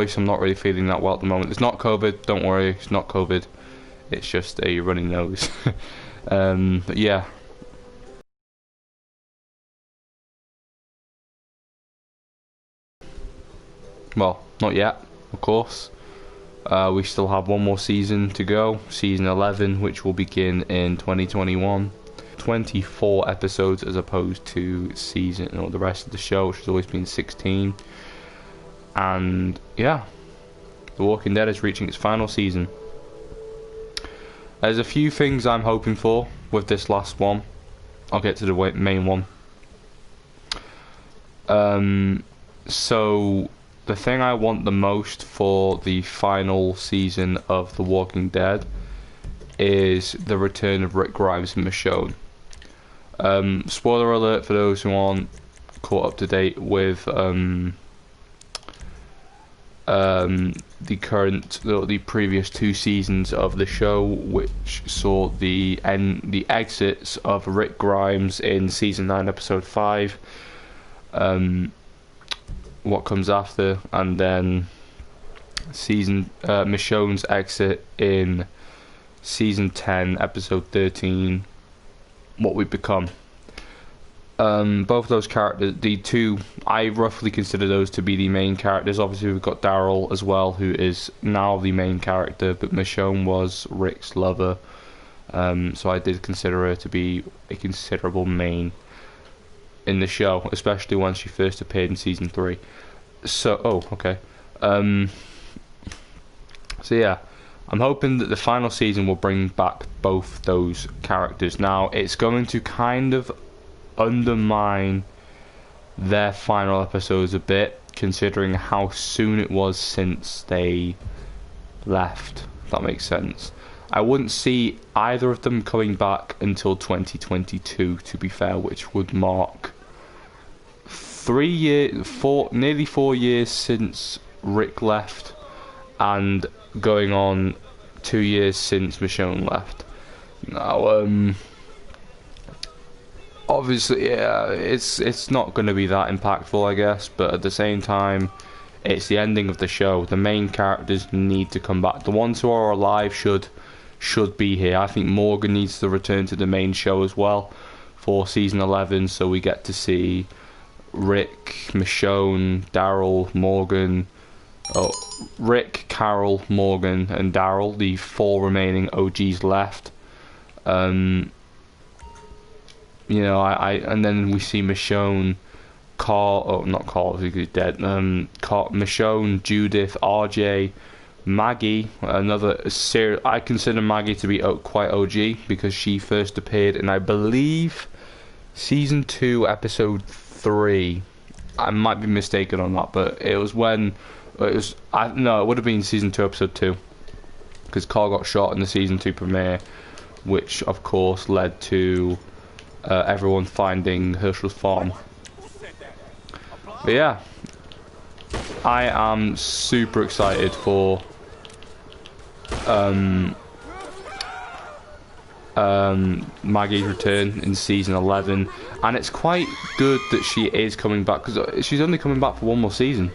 least I'm not really feeling that well at the moment. It's not COVID, don't worry, it's not COVID. It's just a runny nose. But yeah. Well, not yet, of course. We still have one more season to go, season 11, which will begin in 2021. 24 episodes as opposed to season, or the rest of the show, which has always been 16. And yeah, The Walking Dead is reaching its final season. There's a few things I'm hoping for with this last one. I'll get to the main one. So the thing I want the most for the final season of The Walking Dead is the return of Rick Grimes and Michonne. Spoiler alert for those who aren't caught up to date with the previous 2 seasons of the show, which saw the exits of Rick Grimes in season 9, episode 5. What comes after, and then Michonne's exit in season 10, episode 13. What we become. Both of those characters, the two, I roughly consider those to be the main characters. Obviously, we've got Daryl as well, who is now the main character, but Michonne was Rick's lover, so I did consider her to be a considerable main in the show, especially when she first appeared in season 3. So, okay. So yeah, I'm hoping that the final season will bring back both those characters. Now, it's going to kind of undermine their final episodes a bit, considering how soon it was since they left, if that makes sense. I wouldn't see either of them coming back until 2022, to be fair, which would mark nearly 4 years since Rick left, and going on 2 years since Michonne left. Now, obviously, yeah, it's not going to be that impactful, I guess, but at the same time, it's the ending of the show. The main characters need to come back. The ones who are alive should be here. I think Morgan needs to return to the main show as well for season 11, so we get to see Rick, Michonne, Daryl, Morgan, Rick, Carol, Morgan, and Daryl, the 4 remaining OGs left. You know, and then we see Michonne, not Carl, who's dead. Michonne, Judith, RJ, Maggie, I consider Maggie to be quite OG because she first appeared in, I believe, season 2, episode 3. I might be mistaken on that, but it was when it would have been season 2, episode 2, because Carl got shot in the season 2 premiere, which of course led to everyone finding Herschel's farm. But yeah, I am super excited for Maggie's return in season 11, and it's quite good that she is coming back, because she's only coming back for 1 more season.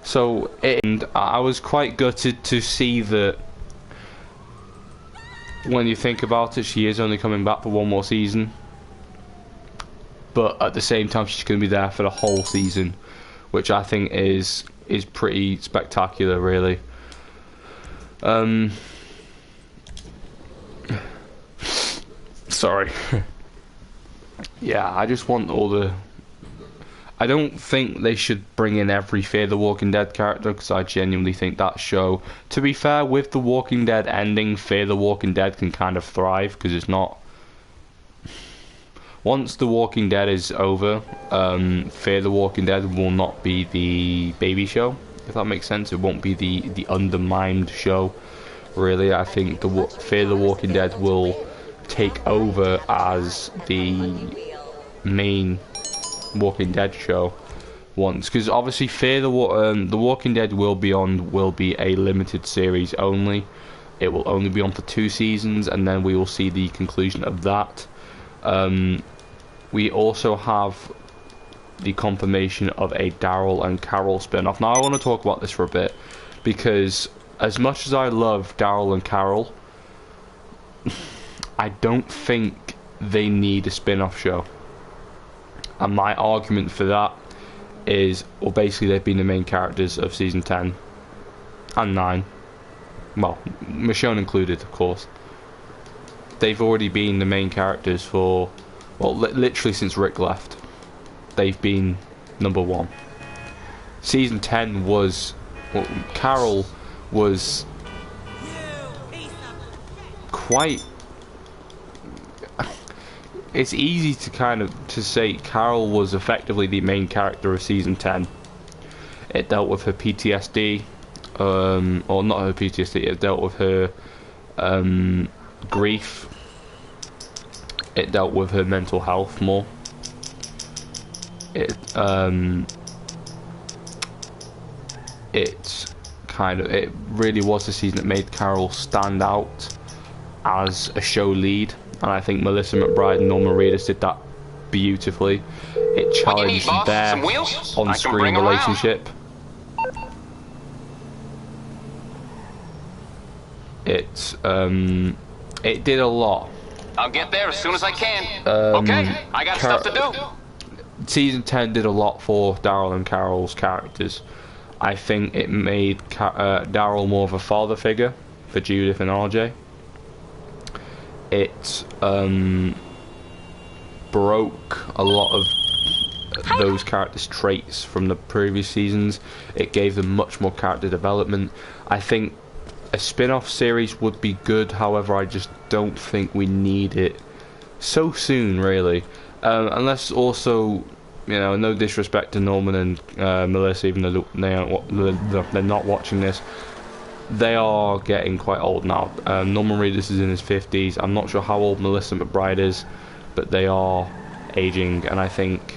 So, and I was quite gutted to see that. When you think about it, she is only coming back for 1 more season, but at the same time she's going to be there for the whole season, which I think is pretty spectacular, really. Sorry. Yeah, I just want all the... I don't think they should bring in every Fear the Walking Dead character, because I genuinely think that show... To be fair, with The Walking Dead ending, Fear the Walking Dead can kind of thrive, because it's not... Once The Walking Dead is over, Fear the Walking Dead will not be the baby show, if that makes sense. It won't be the undermined show, really. I think Fear the Walking Dead will take over as the main Walking Dead show once, because obviously the Walking Dead will be a limited series only. It will only be on for 2 seasons, and then we will see the conclusion of that. We also have the confirmation of a Daryl and Carol spin-off. Now I want to talk about this for a bit, because as much as I love Daryl and Carol, I don't think they need a spin-off show. And my argument for that is, well, basically they've been the main characters of season 10 and 9. Well, Michonne included, of course. They've already been the main characters for, well, literally since Rick left. They've been number 1. Season 10 was, well, Carol was quite, it's easy to kind of to say Carol was effectively the main character of season 10. It dealt with her PTSD, or not her PTSD, it dealt with her grief. It dealt with her mental health more. It really was the season that made Carol stand out as a show lead, and I think Melissa McBride and Norman Reedus did that beautifully. It challenged their on-screen relationship. It did a lot. I'll get there as soon as I can. Okay, I got stuff to do. Season 10 did a lot for Daryl and Carol's characters. I think it made Daryl more of a father figure for Judith and RJ. It broke a lot of those characters' traits from the previous seasons. It gave them much more character development. I think a spin-off series would be good, however I just don't think we need it so soon, really. Unless also, you know, no disrespect to Norman and Melissa, even though they're not watching this, they are getting quite old now. Norman Reedus is in his 50s. I'm not sure how old Melissa McBride is, but they are aging, and I think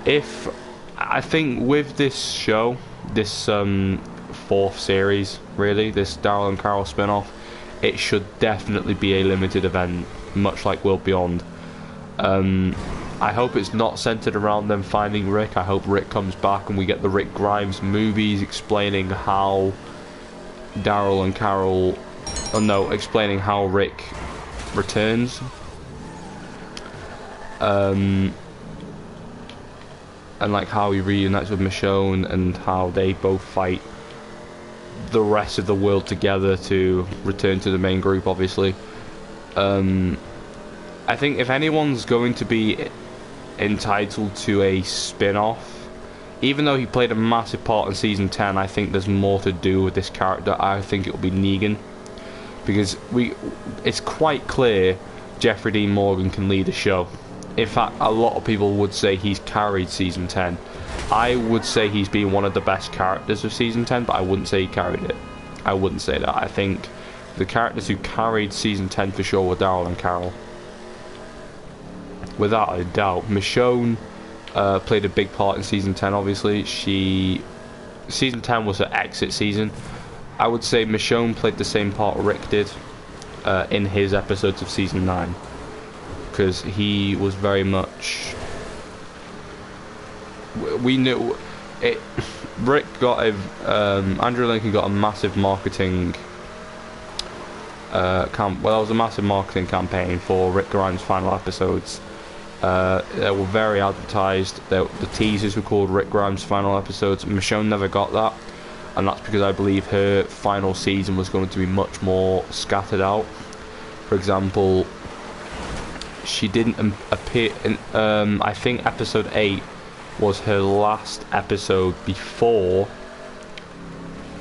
with this show, this 4th series, really, this Daryl and Carol spin-off, it should definitely be a limited event, much like World Beyond. I hope it's not centered around them finding Rick. I hope Rick comes back and we get the Rick Grimes movies explaining how Daryl and Carol, explaining how Rick returns. And like how he reunites with Michonne and how they both fight the rest of the world together to return to the main group, obviously. I think if anyone's going to be entitled to a spin-off, even though he played a massive part in season 10, I think there's more to do with this character. I think it'll be Negan, because it's quite clear Jeffrey Dean Morgan can lead a show. In fact, a lot of people would say he's carried season 10. I would say he's been one of the best characters of season 10, but I wouldn't say he carried it. I wouldn't say that. I think the characters who carried season 10 for sure were Daryl and Carol. Without a doubt. Michonne played a big part in season 10, obviously. Season 10 was her exit season. I would say Michonne played the same part Rick did in his episodes of season 9. Because he was very much... We knew... Rick got a... Andrew Lincoln got a massive marketing... it was a massive marketing campaign for Rick Grimes' final episodes. They were very advertised. The teasers were called Rick Grimes' final episodes. Michonne never got that, and that's because I believe her final season was going to be much more scattered out. For example, she didn't appear in, I think episode 8 was her last episode before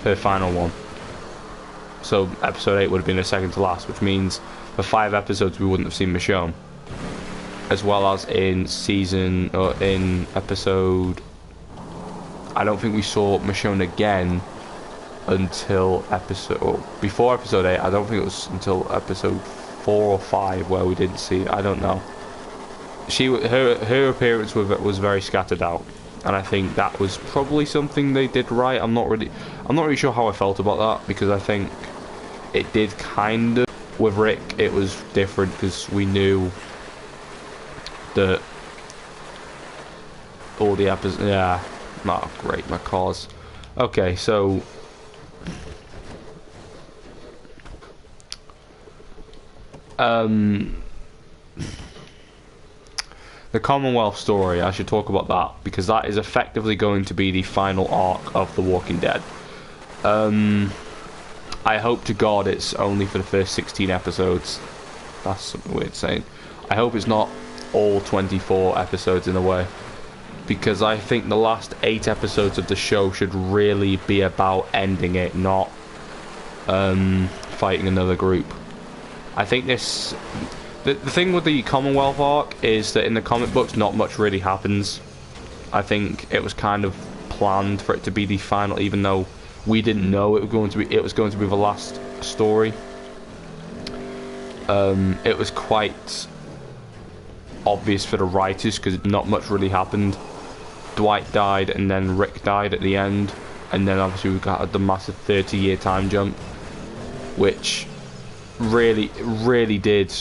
her final one. So episode 8 would have been her second to last, which means for 5 episodes we wouldn't have seen Michonne. As well as in episode... I don't think we saw Michonne again until before episode 8. I don't think it was until episode 4 or 5 where we didn't see... I don't know. Her appearance was very scattered out, and I think that was probably something they did right. I'm not really sure how I felt about that, because I think it did kind of... With Rick, it was different because we knew that all the episodes. Yeah, oh, great, my cause. Okay, so the Commonwealth story, I should talk about that, because that is effectively going to be the final arc of The Walking Dead. I hope to God it's only for the first 16 episodes. That's something weird saying. I hope it's not all 24 episodes in a way, because I think the last 8 episodes of the show should really be about ending it, not fighting another group. I think this... The thing with the Commonwealth arc is that in the comic books not much really happens. I think it was kind of planned for it to be the final, even though we didn't know it was going to be the last story. It was quite obvious for the writers because not much really happened. Dwight died and then Rick died at the end, and then obviously we got the massive 30-year time jump, which really did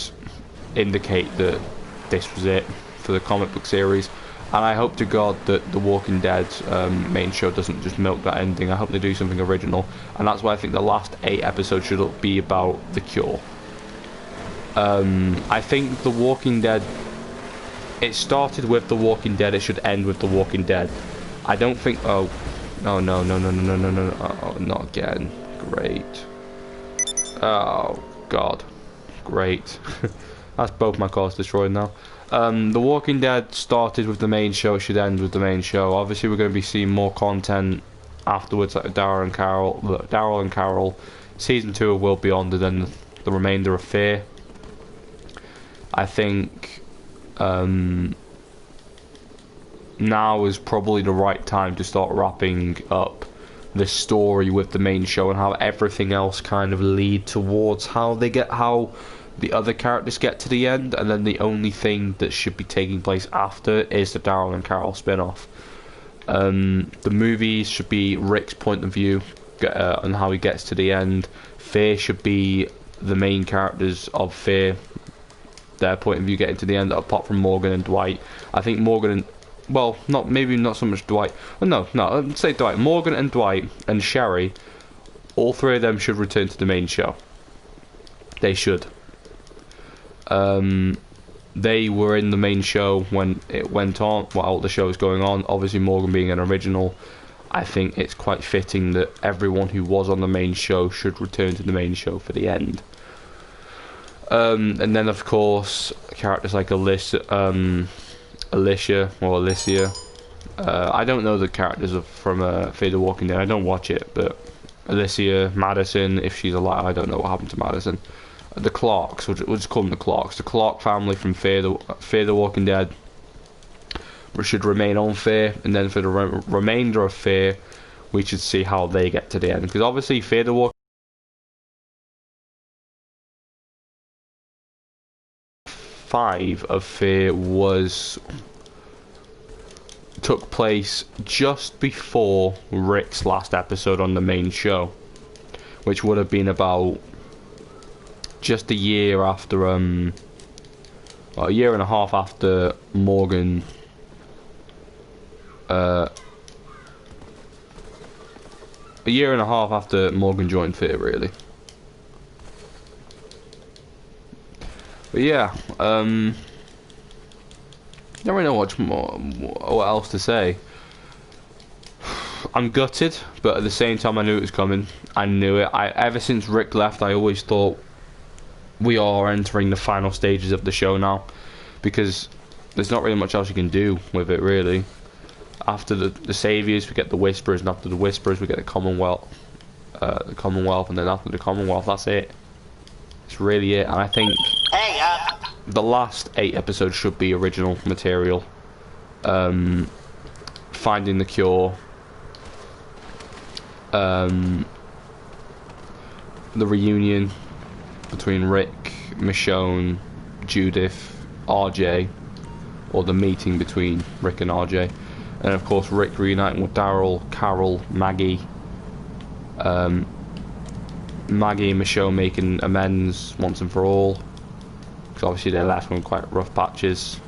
indicate that this was it for the comic book series. And I hope to God that The Walking Dead main show doesn't just milk that ending. I hope they do something original, and that's why I think the last 8 episodes should be about the cure. I think The Walking Dead, it started with The Walking Dead, it should end with The Walking Dead. I don't think... oh no, oh, not again. Great. Oh God, great. That's both my cars destroyed now. The Walking Dead started with the main show, it should end with the main show. Obviously we're going to be seeing more content afterwards, like Daryl and Carol. Season 2 will be on, and then the remainder of Fear. I think now is probably the right time to start wrapping up the story with the main show and how everything else kind of lead towards how the other characters get to the end, and then the only thing that should be taking place after is the Daryl and Carol spin-off. The movies should be Rick's point of view on how he gets to the end. Fear should be the main characters of Fear, their point of view getting to the end, apart from Morgan and Dwight. I think Morgan and... well, maybe not so much Dwight. Well, no, I'd say Dwight. Morgan and Dwight and Sherry, all 3 of them should return to the main show. They should. They were in the main show when it went on, while the show was going on. Obviously Morgan being an original, I think it's quite fitting that everyone who was on the main show should return to the main show for the end. And then of course characters like Alicia, I don't know the characters from Fear the Walking Dead. I don't watch it, but Alicia, Madison, if she's alive, I don't know what happened to Madison. The Clarks, we'll just call them the Clarks. The Clark family from Fear the Walking Dead should remain on Fear, and then for the remainder of Fear, we should see how they get to the end. Because obviously Fear the Walking 5 of Fear took place just before Rick's last episode on the main show, which would have been about just a year after, a year and a half after Morgan, a year and a half after Morgan joined Fear, really. But yeah, don't really know what else to say. I'm gutted, but at the same time I knew it was coming. I knew it. Ever since Rick left, I always thought we are entering the final stages of the show now, because there's not really much else you can do with it, really. After the Saviors, we get the Whisperers, and after the Whisperers, we get the Commonwealth, and then after the Commonwealth, that's it. It's really it, and I think the last 8 episodes should be original material. Finding the cure, the reunion between Rick, Michonne, Judith, RJ, or the meeting between Rick and RJ, and of course Rick reuniting with Daryl, Carol, Maggie, Maggie and Michonne making amends once and for all, because obviously they left on quite rough patches.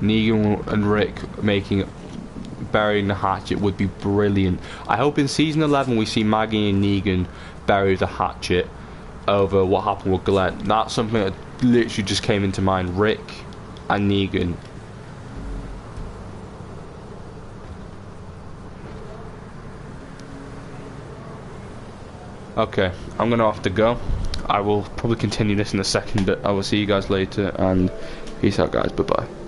Negan and Rick making burying the hatchet would be brilliant. I hope in season 11 we see Maggie and Negan bury the hatchet over what happened with Glenn. That's something that literally just came into mind. Rick and Negan. Okay, I'm gonna have to go. I will probably continue this in a second, but I will see you guys later, and peace out, guys. Bye bye.